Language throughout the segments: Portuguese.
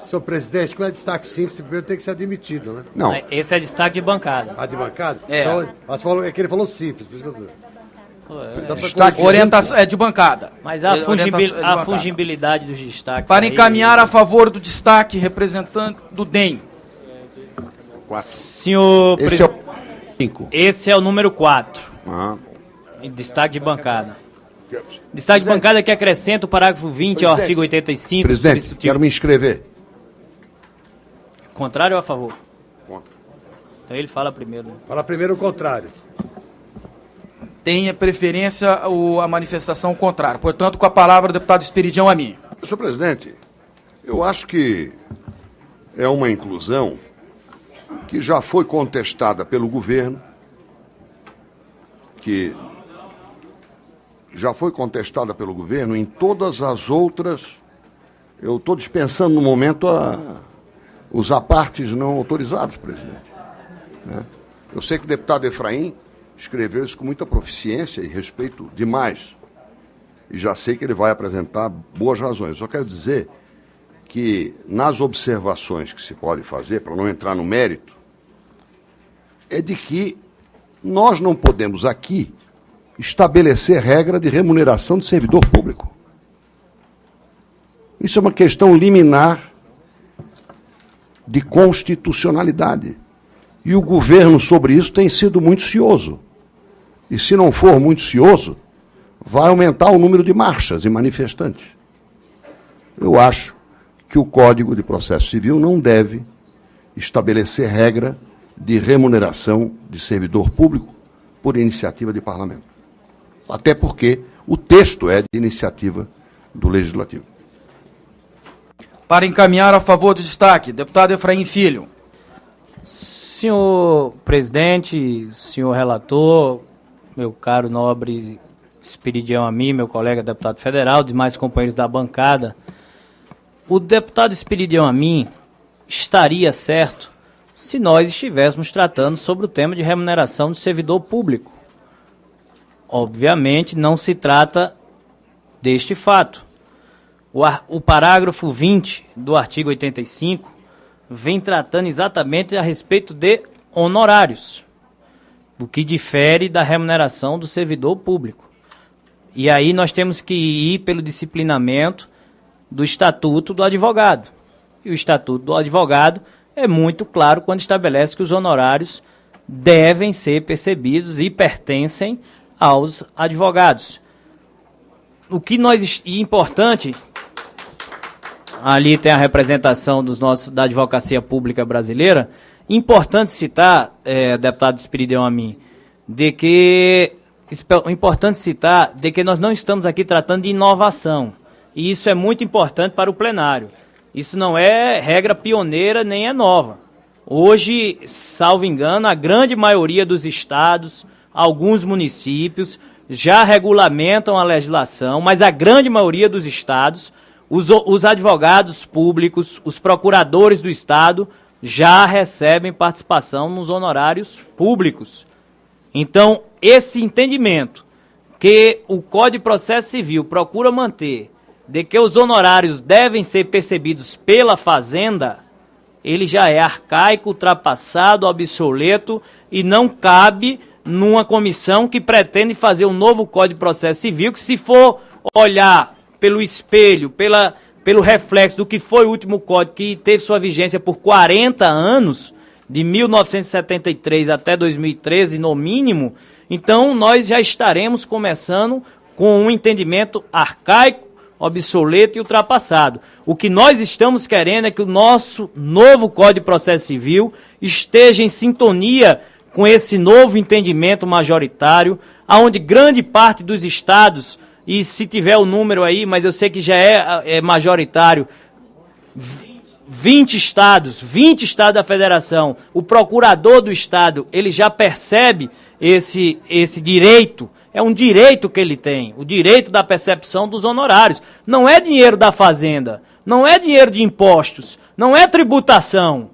Senhor presidente, quando é destaque simples, primeiro tem que ser admitido, né? Não. Esse é destaque de bancada. Ah, de bancada? É. Então, mas é que ele falou simples. Por isso que eu... Destaque orientação é de bancada. Mas a fungibilidade dos destaques... Para encaminhar a favor do destaque, representante do DEM. Senhor Esse é o 5. Esse é o número 4. Destaque de bancada. Destaque de bancada que acrescenta o parágrafo 20 ao artigo 85. Presidente, quero me inscrever. Contrário ou a favor? Contra. Então ele fala primeiro. Fala primeiro o contrário. Tenha preferência a manifestação contrária. Portanto, com a palavra o deputado Esperidião Amin. Senhor presidente, eu acho que é uma inclusão que já foi contestada pelo governo, em todas as outras. Eu estou dispensando no momento os apartes não autorizados, presidente. Eu sei que o deputado Efraim escreveu isso com muita proficiência e respeito demais. E já sei que ele vai apresentar boas razões. Só quero dizer que nas observações que se pode fazer, para não entrar no mérito, é de que nós não podemos aqui estabelecer regra de remuneração de servidor público. Isso é uma questão liminar de constitucionalidade. E o governo sobre isso tem sido muito cioso. E se não for muito cioso, vai aumentar o número de marchas e manifestantes. Eu acho que o Código de Processo Civil não deve estabelecer regra de remuneração de servidor público por iniciativa de parlamento. Até porque o texto é de iniciativa do Legislativo. Para encaminhar a favor do destaque, deputado Efraim Filho. Senhor presidente, senhor relator, meu caro nobre Esperidião Amin, meu colega deputado federal, demais companheiros da bancada, o deputado Esperidião Amin estaria certo se nós estivéssemos tratando sobre o tema de remuneração de servidor público. Obviamente não se trata deste fato. O parágrafo 20 do artigo 85 vem tratando exatamente a respeito de honorários, o que difere da remuneração do servidor público. E aí nós temos que ir pelo disciplinamento do Estatuto do Advogado. E o Estatuto do Advogado é muito claro quando estabelece que os honorários devem ser percebidos e pertencem aos advogados. O que importante, ali tem a representação da advocacia pública brasileira, importante citar, deputado Esperidião Amin, de que nós não estamos aqui tratando de inovação. E isso é muito importante para o plenário. Isso não é regra pioneira nem é nova. Hoje, salvo engano, a grande maioria dos estados, alguns municípios, já regulamentam a legislação, mas a grande maioria dos estados, os advogados públicos, os procuradores do estado, já recebem participação nos honorários públicos. Então, esse entendimento que o Código de Processo Civil procura manter, de que os honorários devem ser percebidos pela Fazenda, ele já é arcaico, ultrapassado, obsoleto e não cabe numa comissão que pretende fazer um novo Código de Processo Civil, que se for olhar pelo espelho, pelo reflexo do que foi o último código, que teve sua vigência por 40 anos, de 1973 até 2013 no mínimo, então nós já estaremos começando com um entendimento arcaico, obsoleto e ultrapassado. O que nós estamos querendo é que o nosso novo Código de Processo Civil esteja em sintonia com esse novo entendimento majoritário, onde grande parte dos estados, e se tiver o número aí, mas eu sei que já é majoritário, 20 estados da federação, o procurador do estado, ele já percebe esse direito. É um direito que ele tem, o direito da percepção dos honorários. Não é dinheiro da Fazenda, não é dinheiro de impostos, não é tributação.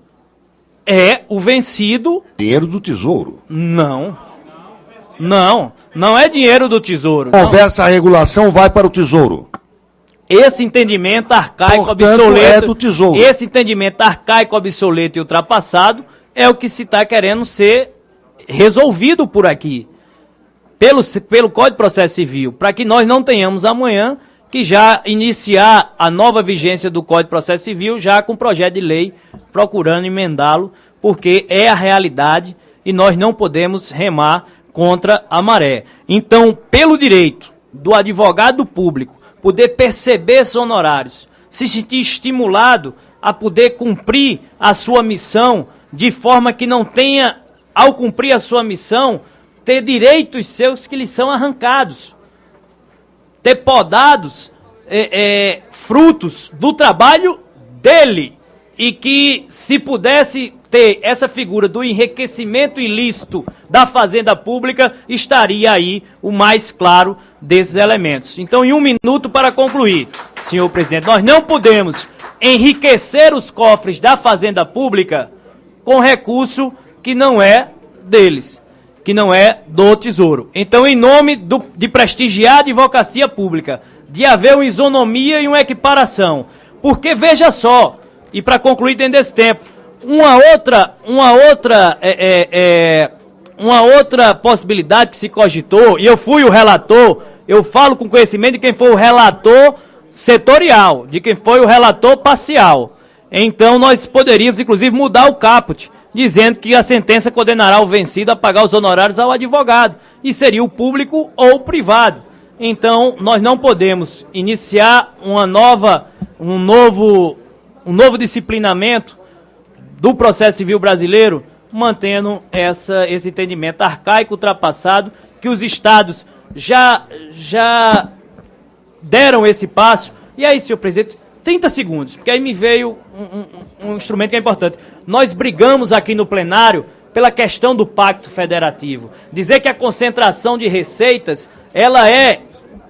É o vencido... Dinheiro do Tesouro. Não é dinheiro do Tesouro. Conversa, a regulação vai para o Tesouro. esse entendimento arcaico, Portanto, obsoleto, é do Tesouro. esse entendimento arcaico, obsoleto e ultrapassado é o que se está querendo ser resolvido por aqui, pelo Código de Processo Civil, para que nós não tenhamos amanhã que já iniciar a nova vigência do Código de Processo Civil já com projeto de lei procurando emendá-lo, porque é a realidade e nós não podemos remar contra a maré. Então, pelo direito do advogado público poder perceber seus honorários, se sentir estimulado a poder cumprir a sua missão de forma que não tenha, ao cumprir a sua missão, ter direitos seus que lhe são arrancados, ter podados frutos do trabalho dele, e que se pudesse ter essa figura do enriquecimento ilícito da fazenda pública, estaria aí o mais claro desses elementos. Então, em 1 minuto para concluir, senhor presidente, nós não podemos enriquecer os cofres da fazenda pública com recurso que não é deles, que não é do Tesouro. Então, em nome de prestigiar a advocacia pública, de haver uma isonomia e uma equiparação, porque veja só, e para concluir dentro desse tempo, uma outra possibilidade que se cogitou, e eu fui o relator, eu falo com conhecimento de quem foi o relator setorial, de quem foi o relator parcial. Então nós poderíamos, inclusive, mudar o caput, dizendo que a sentença condenará o vencido a pagar os honorários ao advogado, e seria o público ou o privado. Então nós não podemos iniciar um novo disciplinamento do processo civil brasileiro, mantendo esse entendimento arcaico, ultrapassado, que os estados já deram esse passo. E aí, senhor presidente, 30 segundos, porque aí me veio um instrumento que é importante. Nós brigamos aqui no plenário pela questão do pacto federativo. Dizer que a concentração de receitas, ela é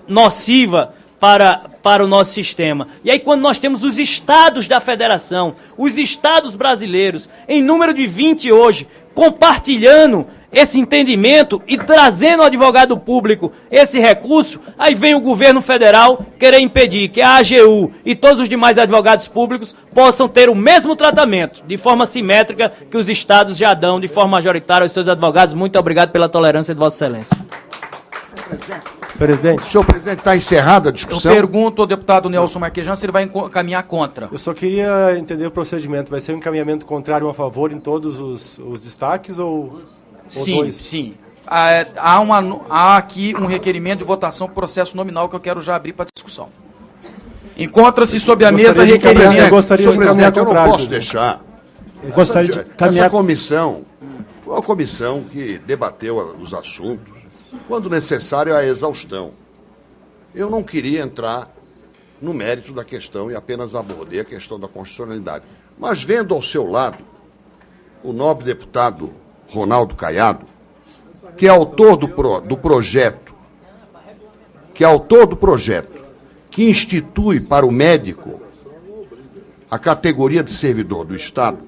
nociva para o nosso sistema. E aí, quando nós temos os estados da federação, os estados brasileiros, em número de 20 hoje, compartilhando esse entendimento e trazendo ao advogado público esse recurso, aí vem o governo federal querer impedir que a AGU e todos os demais advogados públicos possam ter o mesmo tratamento, de forma simétrica, que os estados já dão de forma majoritária aos seus advogados. Muito obrigado pela tolerância de Vossa Excelência. Presidente. Senhor presidente, está encerrada a discussão? Eu pergunto ao deputado Nelson Marquesan se ele vai encaminhar contra. Eu só queria entender o procedimento. Vai ser um encaminhamento contrário ou a favor em todos os destaques ou Sim, dois? sim. Há aqui um requerimento de votação por processo nominal que eu quero já abrir para discussão. Encontra-se sob a mesa requerimento... Eu gostaria Senhor de encaminhar presidente, eu não contrário, posso presidente. deixar. Eu gostaria de Essa comissão foi uma comissão que debateu os assuntos, quando necessário, a exaustão. Eu não queria entrar no mérito da questão e apenas abordei a questão da constitucionalidade. Mas vendo ao seu lado o nobre deputado Ronaldo Caiado, que é autor do projeto, que institui para o médico a categoria de servidor do Estado.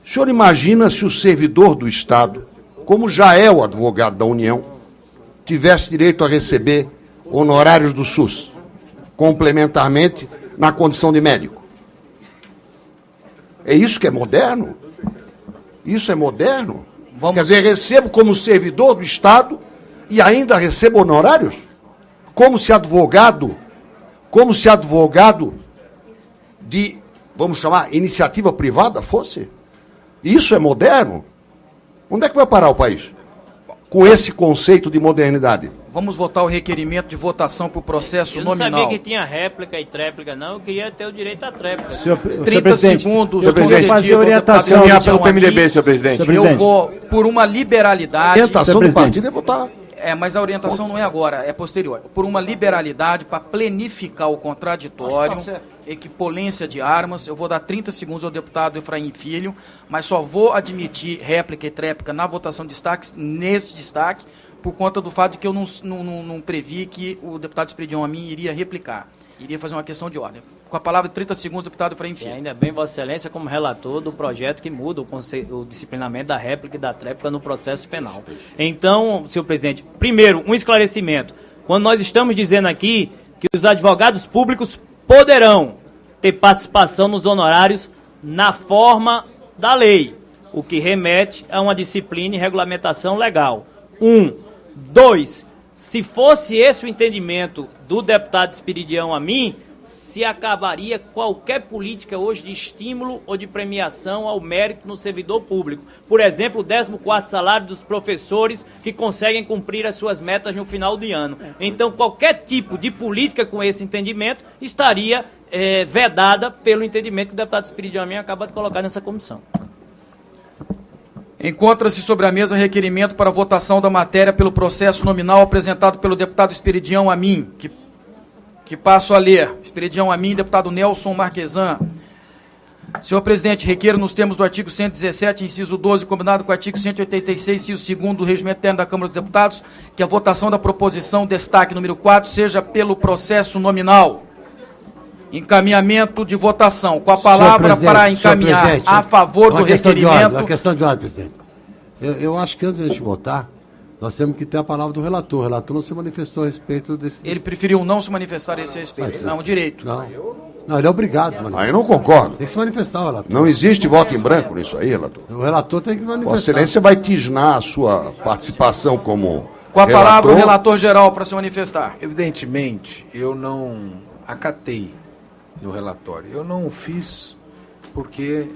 O senhor imagina se o servidor do Estado, como já é o advogado da União, tivesse direito a receber honorários do SUS, complementarmente na condição de médico? É isso que é moderno? Isso é moderno? Quer dizer, recebo como servidor do Estado e ainda recebo honorários? Como se advogado de, vamos chamar, iniciativa privada fosse? Isso é moderno? Onde é que vai parar o país com esse conceito de modernidade? Vamos votar o requerimento de votação por processo Eu não nominal. sabia que tinha réplica e tréplica, não. Eu queria ter o direito à tréplica. Senhor 30 segundos presidente, fazer orientação. concedido Pelo PMDB, senhor presidente. Eu vou, por uma liberalidade... A orientação do partido é votar. Mas a orientação não é agora, é posterior. Por uma liberalidade para planificar o contraditório, equipolência de armas, eu vou dar 30 segundos ao deputado Efraim Filho, mas só vou admitir réplica e tréplica na votação de destaques, nesse destaque, por conta do fato de que eu não previ que o deputado Esperidião Amin iria replicar, iria fazer uma questão de ordem. Com a palavra de 30 segundos, deputado Efraim E Filho. ainda bem, Vossa Excelência, como relator do projeto que muda o disciplinamento da réplica e da tréplica no processo penal. Então, senhor presidente, primeiro, um esclarecimento. Quando nós estamos dizendo aqui que os advogados públicos poderão ter participação nos honorários na forma da lei, o que remete a uma disciplina e regulamentação legal. 2. Se fosse esse o entendimento do deputado Esperidião Amin, se acabaria qualquer política hoje de estímulo ou de premiação ao mérito no servidor público. Por exemplo, o 14º salário dos professores que conseguem cumprir as suas metas no final de ano. Então, qualquer tipo de política com esse entendimento estaria vedada pelo entendimento que o deputado Esperidião Amin acaba de colocar nessa comissão. Encontra-se sobre a mesa requerimento para votação da matéria pelo processo nominal apresentado pelo deputado Esperidião Amin, que passo a ler. Esperidião Amin, deputado Nelson Marquesan. Senhor presidente, requeiro nos termos do artigo 117, inciso 12, combinado com o artigo 186, inciso 2º do Regimento Interno da Câmara dos Deputados, que a votação da proposição destaque número 4 seja pelo processo nominal. Encaminhamento de votação. Com a palavra para encaminhar a favor do requerimento. Uma questão de ordem, presidente. Eu acho que antes de a gente votar, nós temos que ter a palavra do relator. O relator não se manifestou a respeito desse... Ele preferiu não se manifestar a esse respeito. Não, direito. Não, ele é obrigado a se manifestar. Aí eu não concordo. Tem que se manifestar, o relator. Não existe voto em branco nisso aí, relator. O relator tem que manifestar. Vossa Excelência vai tisnar a sua participação como Com a palavra o relator. relator geral para se manifestar. Evidentemente, eu não acatei no relatório. Eu não o fiz porque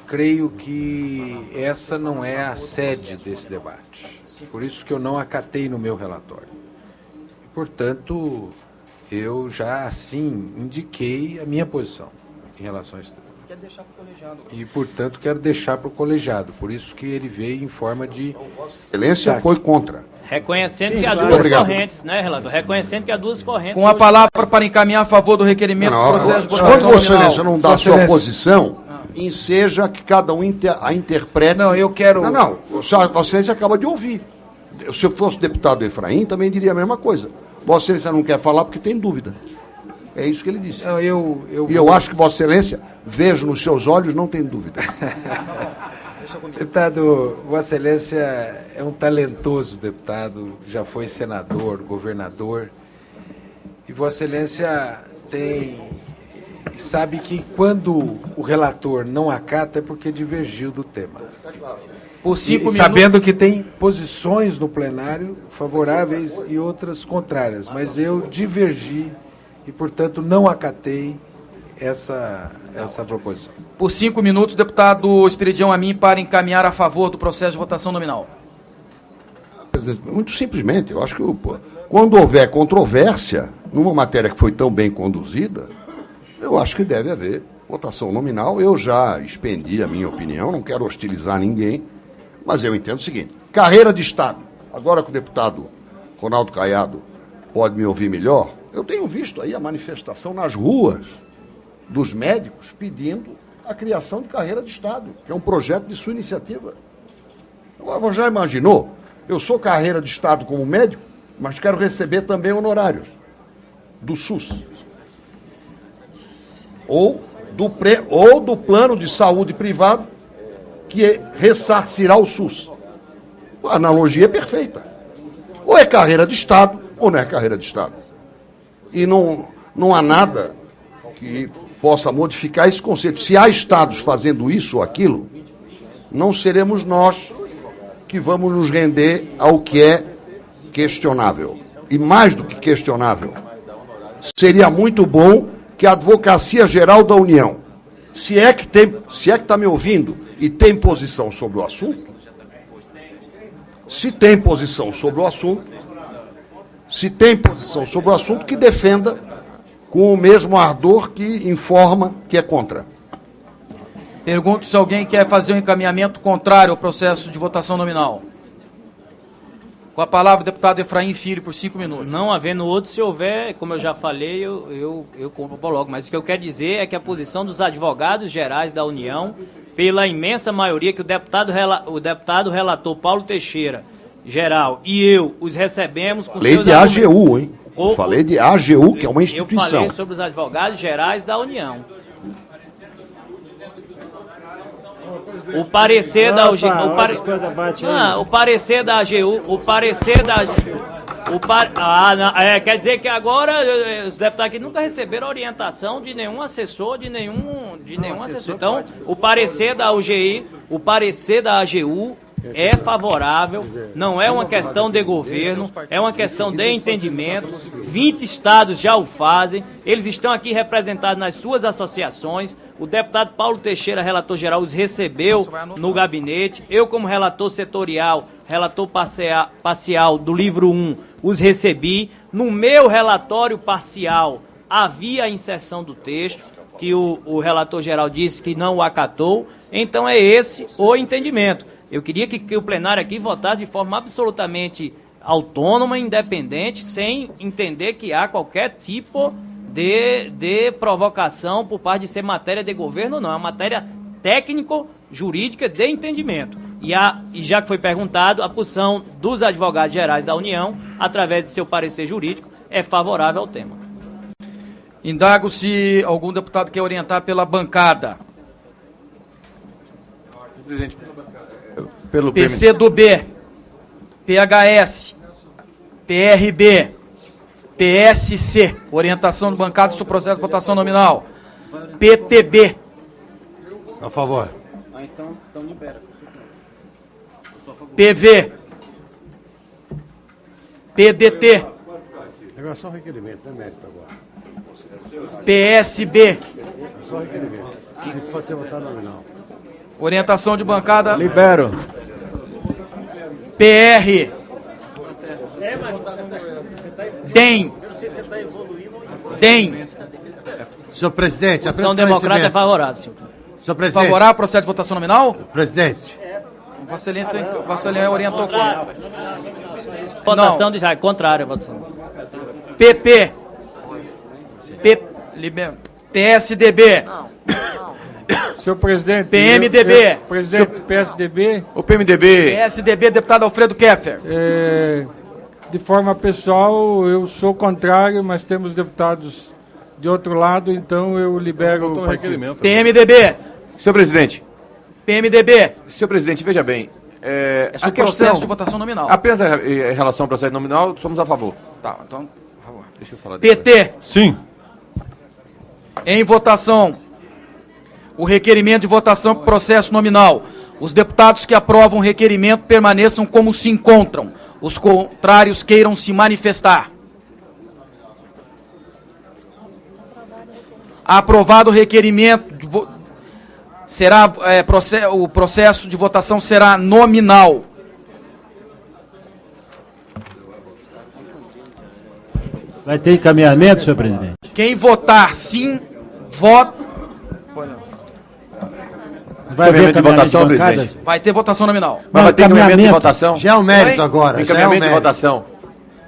creio que essa não é a sede desse debate. Por isso que eu não acatei no meu relatório. Portanto, eu já assim indiquei a minha posição em relação a isso. E, portanto, quero deixar para o colegiado. Por isso que ele veio em forma de... Excelência foi contra. Reconhecendo que há duas correntes, né, relator? Reconhecendo que há duas correntes. Com a palavra para encaminhar a favor do requerimento do processo de Quando votação Vossa nominal. Excelência não dá a sua posição, enseja que cada um a interprete. Não, eu quero... Não, Vossa Excelência acaba de ouvir. Se eu fosse deputado Efraim, também diria a mesma coisa. Vossa Excelência não quer falar porque tem dúvida. É isso que ele disse. Não, E eu acho que Vossa Excelência, vejo nos seus olhos, não tem dúvida. Deputado, Vossa Excelência é um talentoso deputado, já foi senador, governador, e Vossa Excelência sabe que quando o relator não acata é porque divergiu do tema. Por 5 minutos. Sabendo que tem posições no plenário favoráveis e outras contrárias, mas eu divergi e, portanto, não acatei essa proposição. Por 5 minutos, deputado Esperidião Amin, para encaminhar a favor do processo de votação nominal. Muito simplesmente, eu acho que quando houver controvérsia numa matéria que foi tão bem conduzida, eu acho que deve haver votação nominal. Eu já expendi a minha opinião, não quero hostilizar ninguém, mas eu entendo o seguinte: carreira de Estado. Agora que o deputado Ronaldo Caiado pode me ouvir melhor, eu tenho visto aí a manifestação nas ruas dos médicos pedindo a criação de carreira de Estado, que é um projeto de sua iniciativa. Agora, você já imaginou? Eu sou carreira de Estado como médico, mas quero receber também honorários do SUS. Ou do plano de saúde privado que ressarcirá o SUS. A analogia é perfeita. Ou é carreira de Estado, ou não é carreira de Estado. E não há nada que possa modificar esse conceito. Se há estados fazendo isso ou aquilo, não seremos nós que vamos nos render ao que é questionável. E mais do que questionável, seria muito bom que a Advocacia Geral da União, se é que está me ouvindo e tem posição sobre o assunto, se tem posição sobre o assunto, que defenda com o mesmo ardor que informa que é contra. Pergunto se alguém quer fazer um encaminhamento contrário ao processo de votação nominal. Com a palavra o deputado Efraim Filho, por 5 minutos. Não havendo outro, se houver, como eu já falei, eu coloco. Mas o que eu quero dizer é que a posição dos advogados gerais da União, pela imensa maioria que o deputado relator Paulo Teixeira, geral, e eu os recebemos com Falei seus de argumentos. AGU, hein? Falei de AGU, que é uma instituição. Eu falei sobre os advogados gerais da União. O parecer da AGU, o parecer da Quer dizer que agora os deputados aqui nunca receberam orientação de nenhum assessor, de nenhum assessor. Então, o parecer da UGI, o parecer da AGU é favorável, não é uma questão de governo, é uma questão de entendimento. 20 estados já o fazem, eles estão aqui representados nas suas associações. O deputado Paulo Teixeira, relator geral, os recebeu no gabinete. Eu, como relator setorial, relator parcial do livro 1, os recebi. No meu relatório parcial havia a inserção do texto, que o relator geral disse que não o acatou. Então é esse o entendimento. Eu queria que o plenário aqui votasse de forma absolutamente autônoma, independente, sem entender que há qualquer tipo de provocação por parte de ser matéria de governo ou não. É uma matéria técnico-jurídica de entendimento. E já que foi perguntado, a posição dos advogados gerais da União, através de seu parecer jurídico, é favorável ao tema. Indago se algum deputado quer orientar pela bancada. Presidente, pelo PCdoB, PHS, PRB, PSC, orientação do bancada sobre o processo de votação nominal. PTB. A favor. Então libera. PV. PDT. É só requerimento, não é mérito agora. PSB. É só requerimento. Pode ser votado nominal. Orientação de bancada. Libero. PR. DEM. DEM. Senhor presidente, A posição democrata é favorável, senhor. Senhor presidente. Favorável ao processo de votação nominal? Presidente. Vossa Excelência orientou contra. Votação de contrária, votação. PP. PSDB. Senhor presidente. PMDB. Presidente, PSDB. O PMDB. PSDB, deputado Alfredo Keffer. De forma pessoal, eu sou contrário, mas temos deputados de outro lado, então eu libero o partido. PMDB. Senhor presidente. PMDB. Senhor presidente, veja bem. É sobre o processo de votação nominal. Apenas em relação ao processo nominal, somos a favor. Tá, então, por favor. Deixa eu falar PT. Sim. Em votação. O requerimento de votação para o processo nominal. Os deputados que aprovam o requerimento permaneçam como se encontram. Os contrários queiram se manifestar. Aprovado o requerimento, o processo de votação será nominal. Vai ter encaminhamento, senhor presidente? Quem votar sim, vota. Vai haver de votação, presidente? Vai ter votação nominal. Mas vai ter encaminhamento de votação? Já é o mérito agora. Encaminhamento de votação.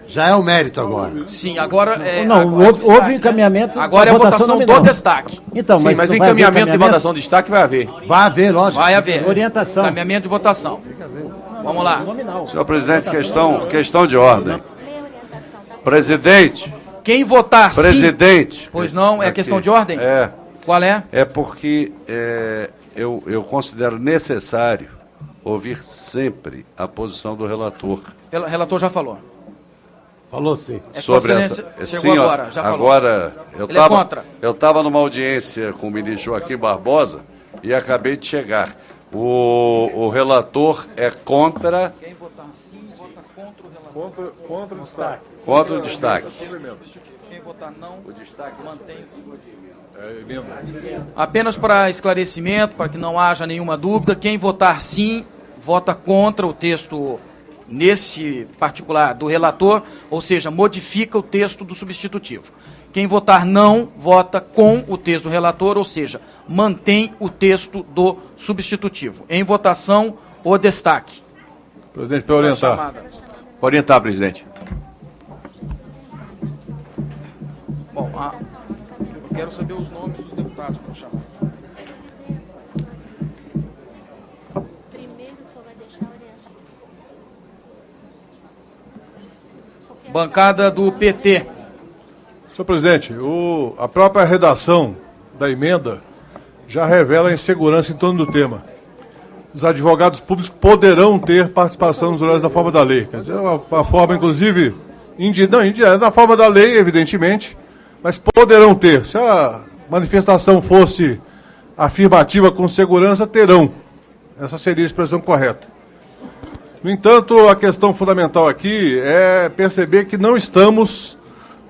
Já é o mérito agora. Sim, agora é. Não, agora houve encaminhamento. Agora é a votação do destaque. Então, sim, mas o encaminhamento de votação de destaque vai haver. Vai haver, lógico. Vai haver. Orientação. Encaminhamento de votação. Vamos lá. Senhor presidente, questão de ordem. Presidente. Quem votar sim. Presidente. Pois não, é aqui. Questão de ordem? É. Qual é? É porque eu considero necessário ouvir sempre a posição do relator. O relator já falou. Falou sim. Sobre essa. Chegou sim, agora, já falou. Agora, Ele é contra. eu estava numa audiência com o ministro Joaquim Barbosa e acabei de chegar. O relator é contra. Quem votar sim, vota contra o relator. Contra o destaque. Contra o destaque. Quem votar não, O destaque mantém-se. Emenda. Apenas para esclarecimento, para que não haja nenhuma dúvida, quem votar sim, vota contra o texto nesse particular do relator, ou seja, modifica o texto do substitutivo. Quem votar não, vota com o texto do relator, ou seja, mantém o texto do substitutivo. Em votação, o destaque. Presidente, para orientar. Orientar, presidente. Bom, eu quero saber os nomes dos deputados para chamar. Primeiro só vai deixar orientar. Bancada do PT. Senhor presidente, a própria redação da emenda já revela a insegurança em torno do tema. Os advogados públicos poderão ter participação nos horários da forma da lei. Quer dizer, uma forma, inclusive, Na forma da lei, evidentemente, mas poderão ter. Se a manifestação fosse afirmativa com segurança, terão. Essa seria a expressão correta. No entanto, a questão fundamental aqui é perceber que não estamos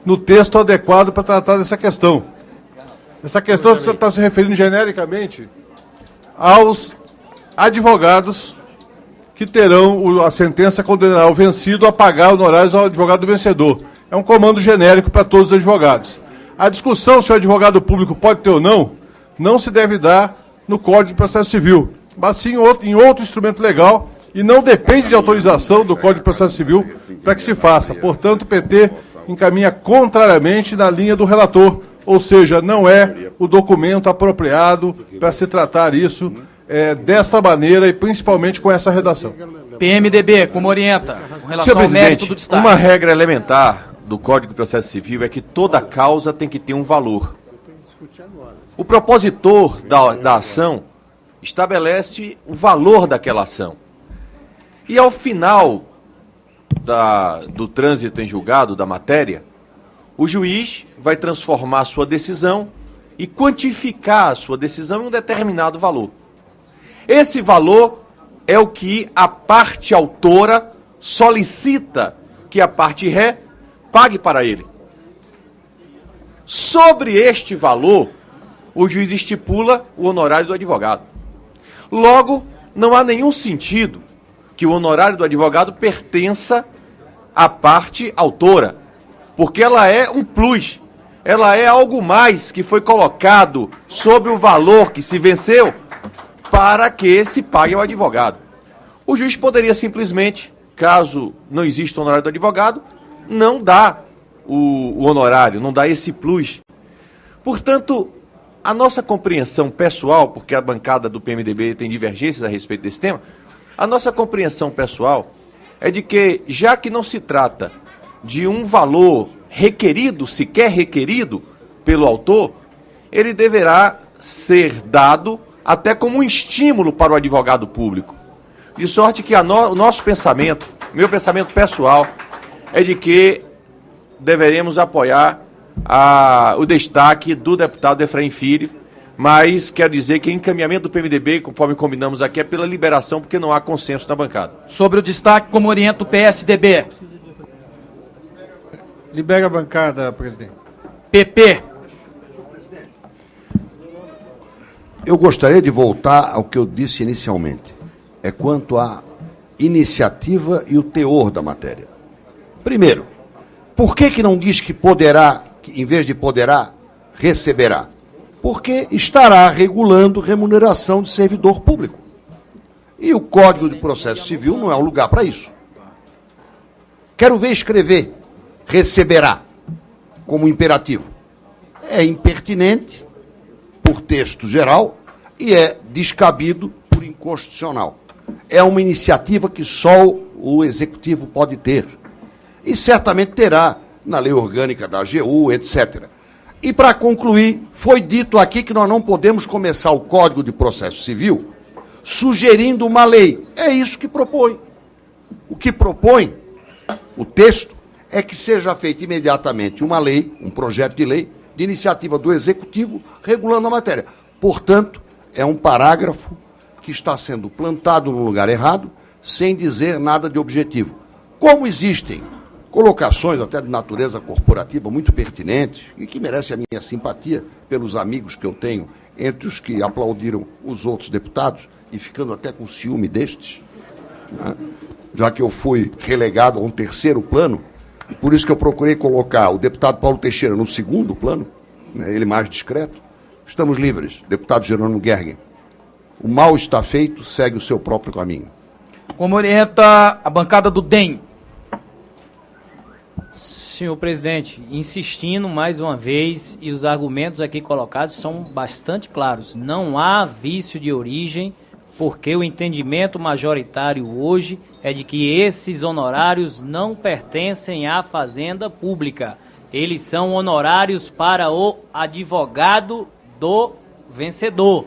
no texto adequado para tratar dessa questão. Essa questão está se referindo genericamente aos advogados que terão a sentença condenará o vencido a pagar honorários ao advogado vencedor. É um comando genérico para todos os advogados. A discussão se o advogado público pode ter ou não se deve dar no Código de Processo Civil, mas sim em outro instrumento legal, e não depende de autorização do Código de Processo Civil para que se faça. Portanto, o PT encaminha contrariamente na linha do relator, ou seja, não é o documento apropriado para se tratar isso dessa maneira e principalmente com essa redação. PMDB, como orienta, com relação Senhor ao mérito presidente, do destaque. uma regra elementar do Código de Processo Civil é que toda causa tem que ter um valor. O propositor da ação estabelece o valor daquela ação. E ao final do trânsito em julgado da matéria, o juiz vai transformar a sua decisão e quantificar a sua decisão em um determinado valor. Esse valor é o que a parte autora solicita que a parte ré pague para ele. Sobre este valor, o juiz estipula o honorário do advogado. Logo, não há nenhum sentido que o honorário do advogado pertença à parte autora, porque ela é um plus, ela é algo mais que foi colocado sobre o valor que se venceu para que se pague ao advogado. O juiz poderia simplesmente, caso não exista o honorário do advogado, não dar o honorário, não dar esse plus. Portanto, a nossa compreensão pessoal, porque a bancada do PMDB tem divergências a respeito desse tema, a nossa compreensão pessoal é de que, já que não se trata de um valor requerido, sequer requerido pelo autor, ele deverá ser dado até como um estímulo para o advogado público. De sorte que o nosso pensamento, meu pensamento pessoal, é de que deveremos apoiar o destaque do deputado Efraim Filho, mas quero dizer que o encaminhamento do PMDB, conforme combinamos aqui, é pela liberação, porque não há consenso na bancada. Sobre o destaque, como orienta o PSDB? Libera a bancada, presidente. PP. Eu gostaria de voltar ao que eu disse inicialmente. É quanto à iniciativa e o teor da matéria. Primeiro, por que não diz que poderá, que, em vez de poderá, receberá? Porque estará regulando remuneração de servidor público. E o Código de Processo Civil não é um lugar para isso. Quero ver escrever receberá como imperativo. É impertinente por texto geral e é descabido por inconstitucional. É uma iniciativa que só o Executivo pode ter. E certamente terá na lei orgânica da AGU, etc. E, para concluir, foi dito aqui que nós não podemos começar o Código de Processo Civil sugerindo uma lei. É isso que propõe. O que propõe o texto é que seja feita imediatamente uma lei, um projeto de lei, de iniciativa do Executivo, regulando a matéria. Portanto, é um parágrafo que está sendo plantado no lugar errado, sem dizer nada de objetivo. Como existem colocações até de natureza corporativa muito pertinentes e que merecem a minha simpatia pelos amigos que eu tenho entre os que aplaudiram os outros deputados e ficando até com ciúme destes, né? Já que eu fui relegado a um terceiro plano, por isso que eu procurei colocar o deputado Paulo Teixeira no segundo plano, né, ele mais discreto. Estamos livres, deputado Jerônimo Gergen. O mal está feito, segue o seu próprio caminho. Como orienta a bancada do DEM? Senhor presidente, insistindo mais uma vez, e os argumentos aqui colocados são bastante claros. Não há vício de origem, porque o entendimento majoritário hoje é de que esses honorários não pertencem à Fazenda Pública. Eles são honorários para o advogado do vencedor.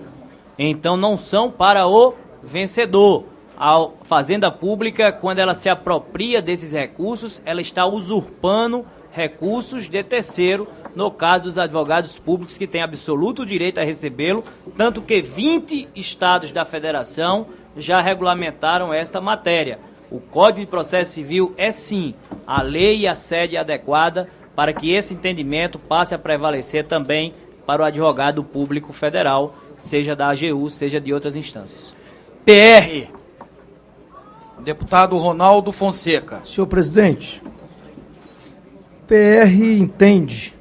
Então não são para o vencedor. A Fazenda Pública, quando ela se apropria desses recursos, ela está usurpando recursos de terceiro, no caso dos advogados públicos que têm absoluto direito a recebê-lo, tanto que 20 estados da federação já regulamentaram esta matéria. O Código de Processo Civil é sim a lei e a sede adequada para que esse entendimento passe a prevalecer também para o advogado público federal, seja da AGU, seja de outras instâncias. PR. Deputado Ronaldo Fonseca. Senhor presidente, PR entende,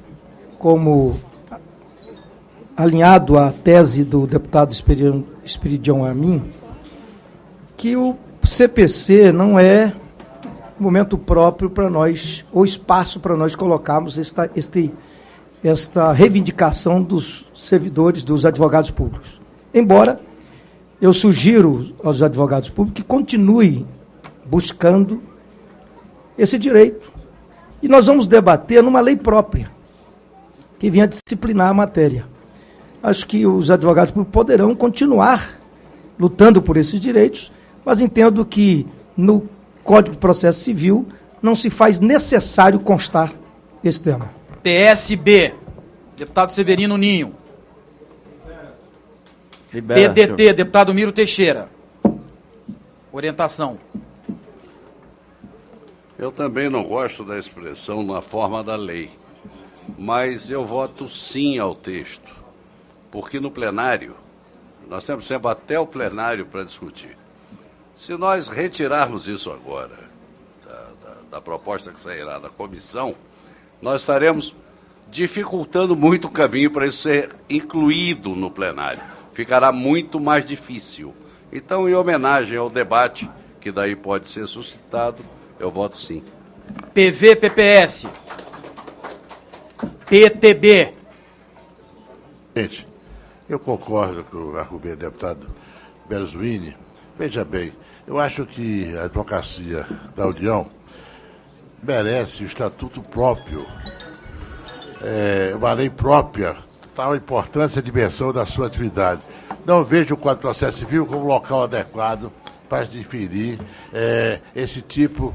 como alinhado à tese do deputado Esperidião Amin, que o CPC não é momento próprio para nós, ou espaço para nós colocarmos esta reivindicação dos servidores, dos advogados públicos. Embora eu sugiro aos advogados públicos que continuem buscando esse direito. E nós vamos debater numa lei própria, que venha disciplinar a matéria. Acho que os advogados públicos poderão continuar lutando por esses direitos, mas entendo que no Código de Processo Civil não se faz necessário constar esse tema. PSB, deputado Severino Ninho. Libera, PDT, senhor. deputado Miro Teixeira. Orientação. Eu também não gosto da expressão na forma da lei, mas eu voto sim ao texto, porque no plenário, nós temos sempre até o plenário para discutir. Se nós retirarmos isso agora, da proposta que sairá da comissão, nós estaremos dificultando muito o caminho para isso ser incluído no plenário. Ficará muito mais difícil. Então, em homenagem ao debate que daí pode ser suscitado, eu voto sim. PV, PPS. PTB. Gente, eu concordo com o argumento do deputado Belzuini. Veja bem, eu acho que a advocacia da União merece o estatuto próprio, uma lei própria, tal a importância e a dimensão da sua atividade. Não vejo o Código de Processo Civil como local adequado para definir esse tipo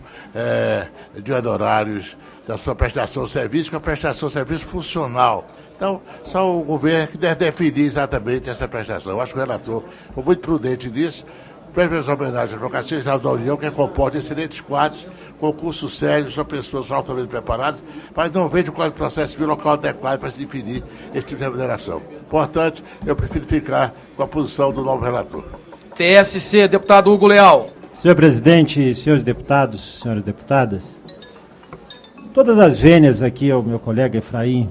de honorários da sua prestação de serviço, que é uma prestação de serviço funcional. Então, só o governo que deve definir exatamente essa prestação. Eu acho que o relator foi muito prudente nisso. Prêmios homenagem à Advocacia Geral da União, que é composta de excelentes quadros, concursos sérios, são pessoas altamente preparadas, mas não vejo o Código de Processo Civil local adequado para se definir esse tipo de remuneração. Portanto, eu prefiro ficar com a posição do novo relator. PSC, deputado Hugo Leal. Senhor presidente, senhores deputados, senhoras deputadas, todas as vênias aqui ao meu colega Efraim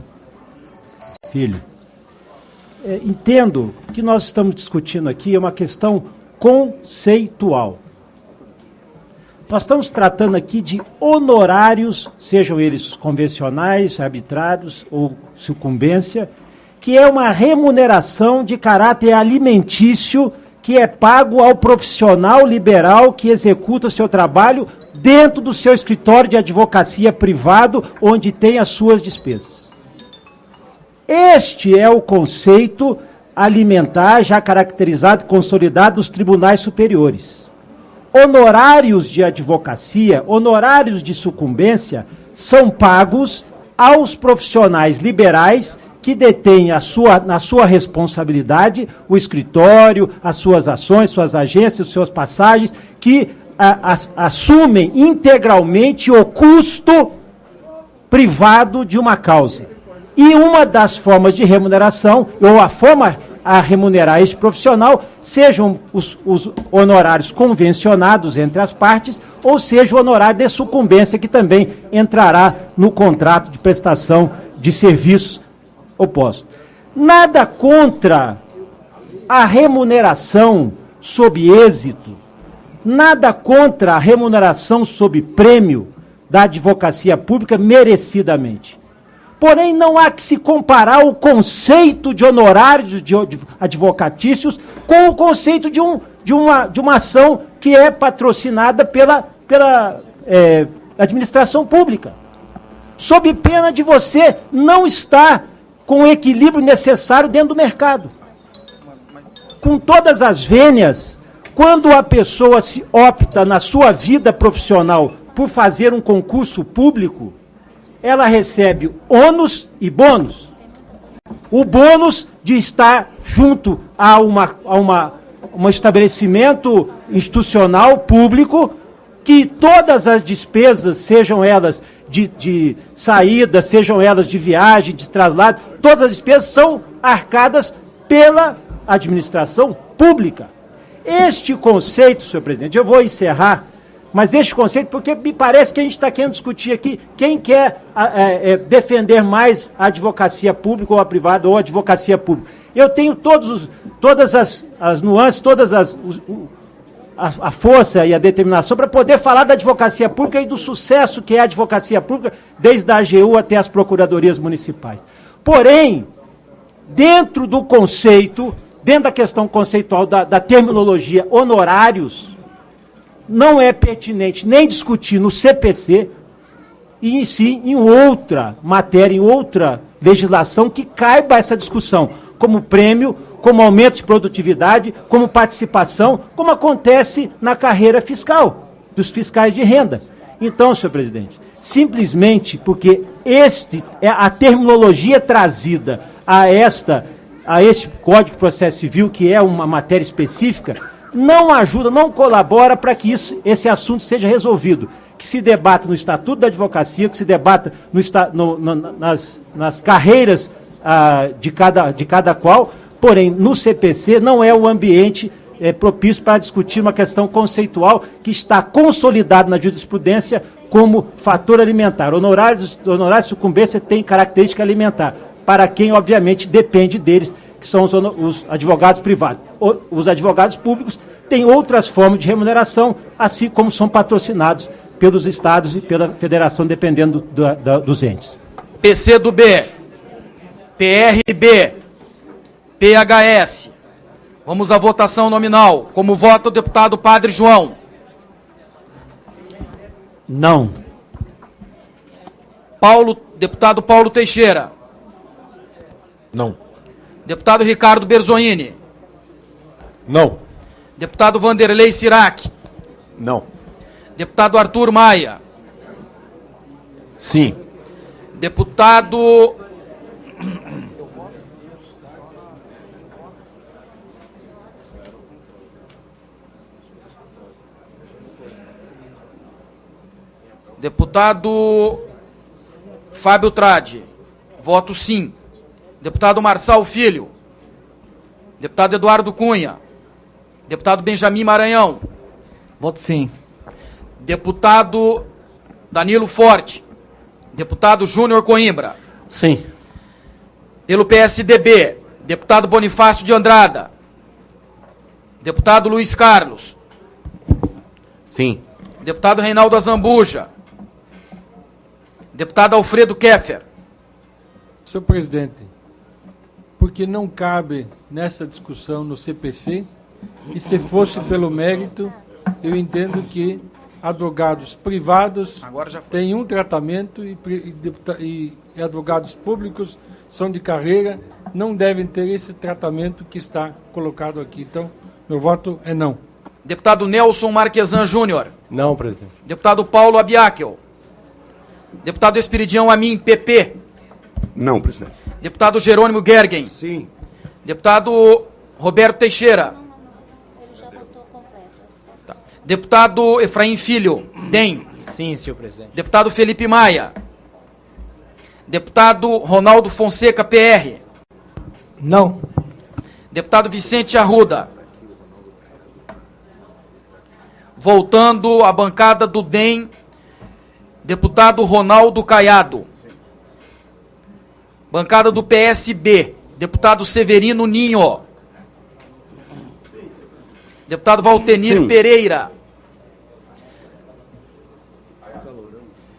Filho, entendo que nós estamos discutindo aqui uma questão conceitual. Nós estamos tratando aqui de honorários, sejam eles convencionais, arbitrários ou sucumbência, que é uma remuneração de caráter alimentício que é pago ao profissional liberal que executa o seu trabalho dentro do seu escritório de advocacia privado, onde tem as suas despesas. Este é o conceito alimentar já caracterizado e consolidado dos tribunais superiores. Honorários de advocacia, honorários de sucumbência, são pagos aos profissionais liberais que detêm na sua responsabilidade o escritório, as suas ações, suas agências, suas passagens, que assumem integralmente o custo privado de uma causa. E uma das formas de remuneração, ou a forma a remunerar este profissional, sejam os honorários convencionados entre as partes, ou seja, o honorário de sucumbência, que também entrará no contrato de prestação de serviços oposto. Nada contra a remuneração sob êxito, nada contra a remuneração sob prêmio da advocacia pública merecidamente. Porém, não há que se comparar o conceito de honorários advocatícios com o conceito de uma ação que é patrocinada pela administração pública. Sob pena de você não estar com o equilíbrio necessário dentro do mercado. Com todas as vênias, quando a pessoa se opta na sua vida profissional por fazer um concurso público, ela recebe ônus e bônus. O bônus de estar junto a um estabelecimento institucional público, que todas as despesas, sejam elas de saída, sejam elas de viagem, de traslado, todas as despesas são arcadas pela administração pública. Este conceito, senhor presidente, eu vou encerrar, mas este conceito, porque me parece que a gente está querendo discutir aqui quem quer defender mais a advocacia pública ou a privada ou a advocacia pública. Eu tenho todas as nuances, a força e a determinação para poder falar da advocacia pública e do sucesso que é a advocacia pública, desde a AGU até as procuradorias municipais. Porém, dentro do conceito, dentro da questão conceitual da terminologia honorários, não é pertinente nem discutir no CPC, e sim em outra matéria, em outra legislação que caiba essa discussão, como prêmio, como aumento de produtividade, como participação, como acontece na carreira fiscal, dos fiscais de renda. Então, senhor presidente, simplesmente porque a terminologia trazida a este Código de Processo Civil, que é uma matéria específica, não ajuda, não colabora para que esse assunto seja resolvido. Que se debata no Estatuto da Advocacia, que se debata nas carreiras de cada qual, porém, no CPC não é o ambiente propício para discutir uma questão conceitual que está consolidada na jurisprudência como fator alimentar. Honorário de sucumbência tem característica alimentar, para quem, obviamente, depende deles, que são os advogados privados. Os advogados públicos têm outras formas de remuneração, assim como são patrocinados pelos estados e pela federação, dependendo dos entes. PCdoB, PRB, PHS. Vamos à votação nominal. Como vota o deputado Padre João? Não. Deputado Paulo Teixeira? Não. Deputado Ricardo Berzoini? Não. Deputado Vanderlei Sirac? Não. Deputado Arthur Maia? Sim. Deputado... Deputado Fábio Tradi, voto sim. Deputado Marçal Filho. Deputado Eduardo Cunha. Deputado Benjamin Maranhão. Voto sim. Deputado Danilo Forte. Deputado Júnior Coimbra. Sim. Pelo PSDB, deputado Bonifácio de Andrada. Deputado Luiz Carlos. Sim. Deputado Reinaldo Azambuja. Deputado Alfredo Keffer. Senhor presidente, porque não cabe nessa discussão no CPC, e se fosse pelo mérito, eu entendo que advogados privados têm um tratamento e advogados públicos são de carreira, não devem ter esse tratamento que está colocado aqui. Então, meu voto é não. Deputado Nelson Marquesan Júnior. Não, presidente. Deputado Paulo Abiakel. Deputado Espiridião Amin, PP. Não, presidente. Deputado Jerônimo Gergen. Sim. Deputado Roberto Teixeira. Tá. Deputado Efraim Filho, DEM. Sim, senhor presidente. Deputado Felipe Maia. Deputado Ronaldo Fonseca, PR. Não. Deputado Vicente Arruda. Voltando à bancada do DEM, deputado Ronaldo Caiado. Bancada do PSB, deputado Severino Ninho. Deputado Valtenir Pereira.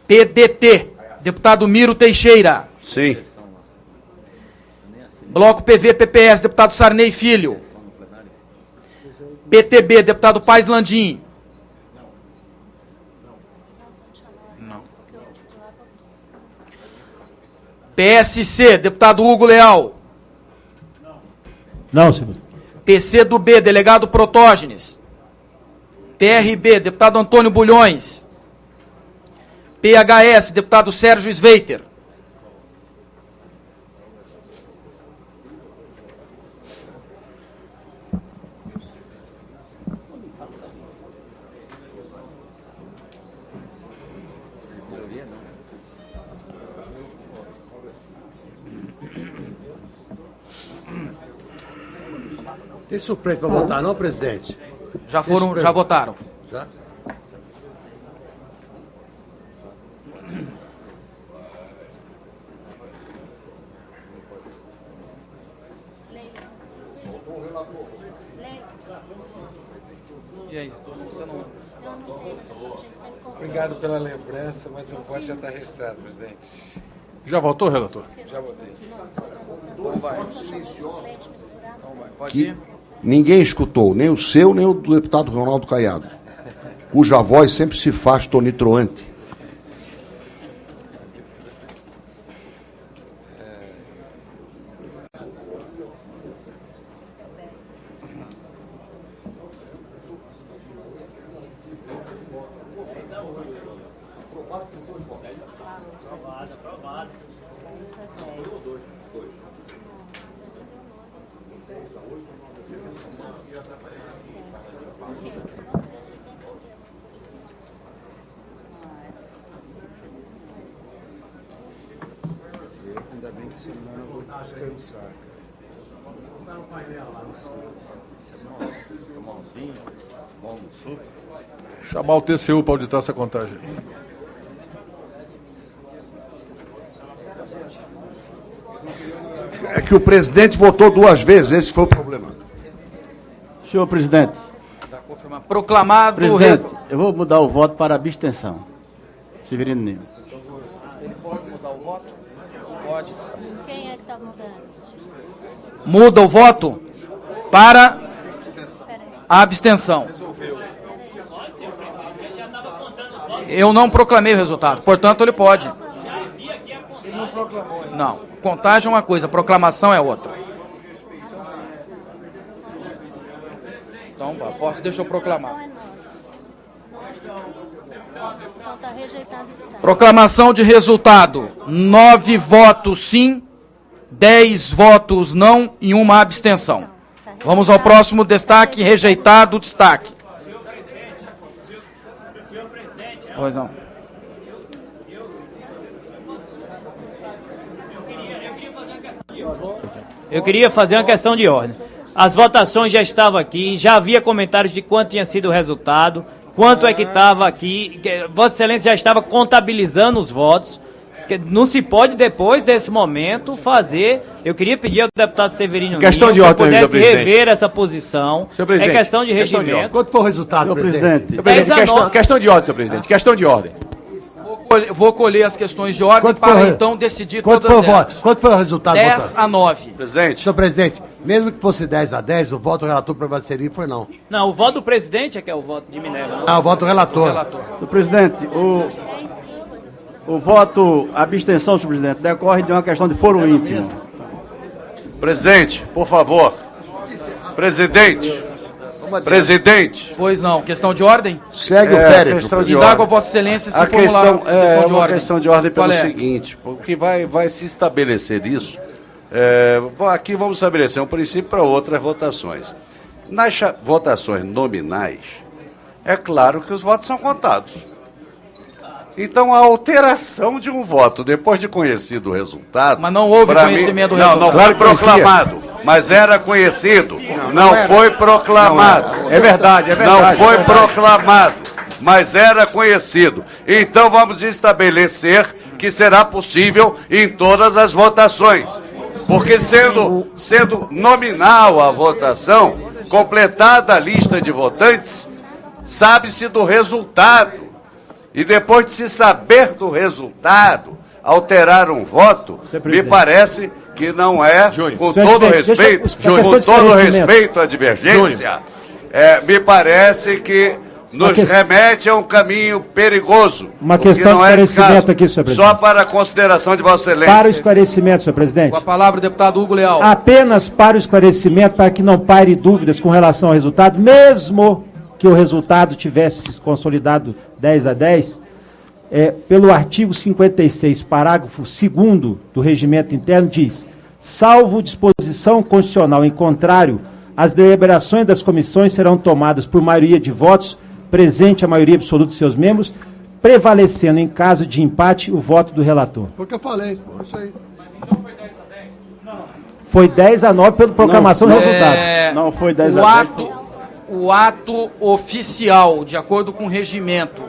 PDT, deputado Miro Teixeira. Sim. Bloco PV-PPS, deputado Sarney Filho. PTB, deputado Paz Landim. PSC, deputado Hugo Leal. Não, senhor. PCdoB, delegado Protógenes. PRB, deputado Antônio Bulhões. PHS, deputado Sérgio Sveiter. Tem suplente para votar, não, presidente? Já votaram. Já? E aí? Você não... Obrigado pela lembrança, mas meu voto já está registrado, presidente. Já votou, relator? Já votei. Então vai. Pode Que ir. ninguém escutou, nem o seu, nem o do deputado Ronaldo Caiado, cuja voz sempre se faz tonitruante. Ainda bem que semana eu vou descansar. Tá no painel lá. Tomar um vinho, tomar um suco. Chamar o TCU para auditar essa contagem. É que o presidente votou 2 vezes, esse foi o problema. Senhor presidente. Proclamado... Presidente, eu vou mudar o voto para abstenção. Severino Nilo. Ele pode mudar o voto? Pode. Quem é que está mudando? Muda o voto para a abstenção. Eu não proclamei o resultado, portanto ele pode. Ele não proclamou ainda. Não, contagem é uma coisa, proclamação é outra. Então, deixa eu proclamar. Então está rejeitado o destaque. Proclamação de resultado: 9 votos sim, 10 votos não e 1 abstenção. Vamos ao próximo destaque, rejeitado o destaque. Pois não. Eu queria fazer uma questão de ordem. As votações já estavam aqui, já havia comentários de quanto tinha sido o resultado, quanto é que estava aqui. Vossa Excelência já estava contabilizando os votos. Não se pode, depois desse momento, fazer... Eu queria pedir ao deputado Severino Questão de ordem, que pudesse senhor presidente. rever essa posição. Senhor presidente, É questão de questão de regimento. ordem. Quanto foi o resultado, Senhor presidente? Senhor presidente, questão de ordem, senhor presidente. Questão de ordem. Vou colher as questões de ordem Quanto para foi? então decidir Quanto todas foi o elas. voto? Quanto foi o resultado? 10 a 9. Presidente, Senhor presidente, mesmo que fosse 10 a 10, o voto do relator prevaleceria, foi não. Não, o voto do presidente é que é o voto de Minerva. Não? Ah, o voto do relator. Senhor presidente, o voto abstenção, senhor presidente, decorre de uma questão de foro íntimo. presidente, por favor. Presidente. Presidente. Pois não, questão de ordem? Segue o féretro. Questão de Indago a ordem. Vossa Excelência se A formular questão é de uma ordem. questão de ordem pelo Qual é? seguinte, porque vai se estabelecer isso. Aqui vamos estabelecer um princípio para outras votações. Nas votações nominais, é claro que os votos são contados. Então, a alteração de um voto, depois de conhecido o resultado... Mas não houve pra conhecimento do Não, resultado. não foi proclamado, mas era conhecido. Não foi proclamado. É verdade, é verdade. Não foi proclamado, mas era conhecido. Então, vamos estabelecer que será possível em todas as votações. Porque sendo nominal a votação, completada a lista de votantes, sabe-se do resultado. E depois de se saber do resultado, alterar um voto, me parece que não é, com todo respeito à divergência, me parece que nos remete a um caminho perigoso. Uma questão de esclarecimento aqui, senhor presidente. Só para a consideração de Vossa Excelência. Para o esclarecimento, senhor presidente. Com a palavra o deputado Hugo Leal. Apenas para o esclarecimento, para que não pare dúvidas com relação ao resultado, mesmo que o resultado tivesse se consolidado 10-10, pelo artigo 56, parágrafo 2º do regimento interno, diz: salvo disposição constitucional em contrário, as deliberações das comissões serão tomadas por maioria de votos, presente a maioria absoluta de seus membros, prevalecendo, em caso de empate, o voto do relator. Foi o que eu falei, isso aí. Foi 10-9 pela proclamação do resultado. Não foi 10-10. O ato oficial, de acordo com o regimento,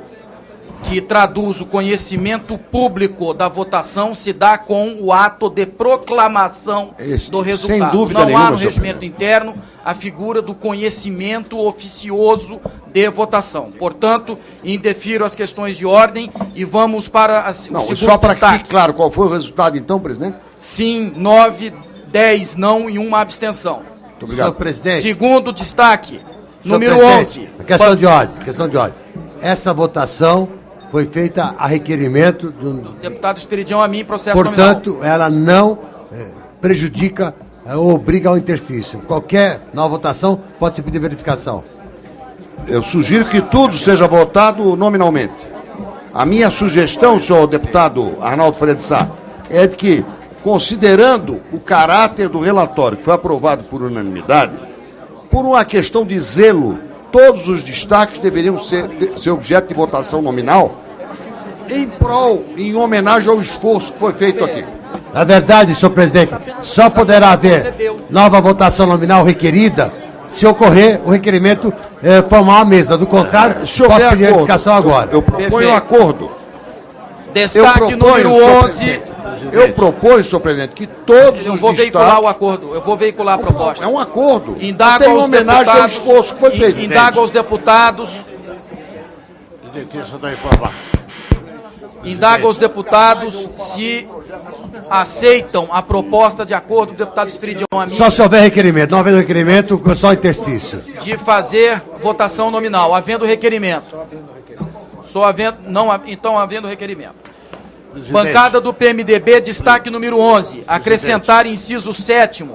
que traduz o conhecimento público da votação, se dá com o ato de proclamação do resultado. Sem dúvida Não nenhuma, há no regimento interno a figura do conhecimento oficioso de votação. Portanto, indefiro as questões de ordem e vamos para o segundo Só para que destaque. fique claro, qual foi o resultado então, presidente? Sim, 9, 10 não e uma abstenção. Muito obrigado. Senhor presidente. Segundo destaque, Senhor número presidente, 11. Questão de ordem. Essa votação foi feita a requerimento do Deputado Esperidião Amin, processo nominal. portanto, ela não prejudica ou obriga ao interstício. Qualquer nova votação pode se pedir verificação. Eu sugiro que tudo seja votado nominalmente. A minha sugestão, senhor deputado Arnaldo Freire de Sá, é de que, considerando o caráter do relatório, que foi aprovado por unanimidade, por uma questão de zelo, todos os destaques deveriam ser objeto de votação nominal em homenagem ao esforço que foi feito aqui. Na verdade, senhor presidente, só poderá haver nova votação nominal requerida se ocorrer o requerimento formar a mesa. Do contrário, posso pedir verificação agora. Eu proponho um acordo. Destaque número 11. Eu proponho, senhor presidente, que todos Eu os vou destaques... veicular o acordo. Eu vou veicular a proposta. É um acordo. Indago Tem aos homenagem ao deputados. esforço que foi feito. Indago aos deputados. Indago aos deputados se aceitam a proposta de acordo do deputado Esperidião Amin Só se houver requerimento. Não havendo requerimento, só interstício. de fazer votação nominal, havendo requerimento. Só havendo, não, então havendo requerimento. Presidente. Bancada do PMDB, destaque número 11, acrescentar inciso 7º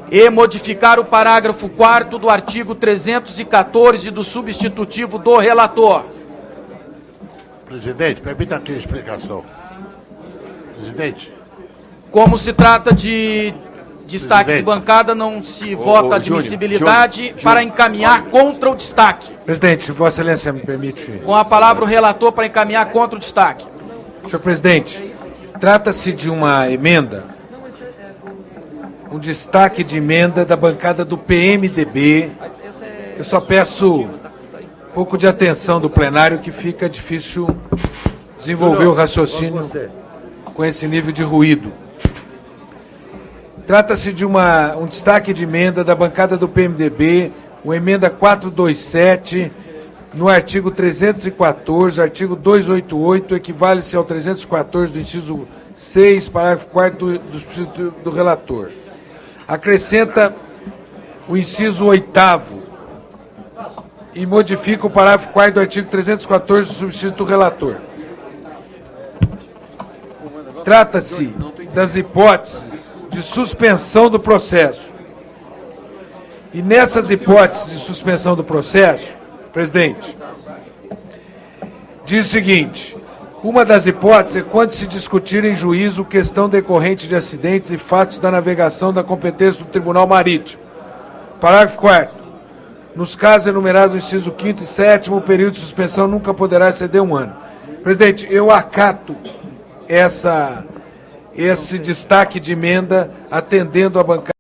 e modificar o parágrafo 4º do artigo 314 do substitutivo do relator. Presidente, permita aqui a explicação. Presidente. Como se trata de destaque de bancada, não se vota admissibilidade para encaminhar contra o destaque. Presidente, se Vossa Excelência me permite. Com a palavra o relator para encaminhar contra o destaque. Senhor presidente, trata-se de uma emenda, um destaque de emenda da bancada do PMDB. Eu só peço um pouco de atenção do plenário, que fica difícil desenvolver o raciocínio com esse nível de ruído. Trata-se de um destaque de emenda da bancada do PMDB, uma emenda 427, no artigo 314, artigo 288, equivale-se ao 314 do inciso 6, parágrafo 4º do relator. Acrescenta o inciso 8º e modifica o parágrafo 4º do artigo 314 do subsídio do relator. Trata-se das hipóteses de suspensão do processo. E nessas hipóteses de suspensão do processo, presidente, diz o seguinte: uma das hipóteses é quando se discutir em juízo questão decorrente de acidentes e fatos da navegação da competência do Tribunal Marítimo. Parágrafo 4º. Nos casos enumerados no inciso 5º e 7º, o período de suspensão nunca poderá exceder 1 ano. Presidente, eu acato esse destaque de emenda, atendendo a bancada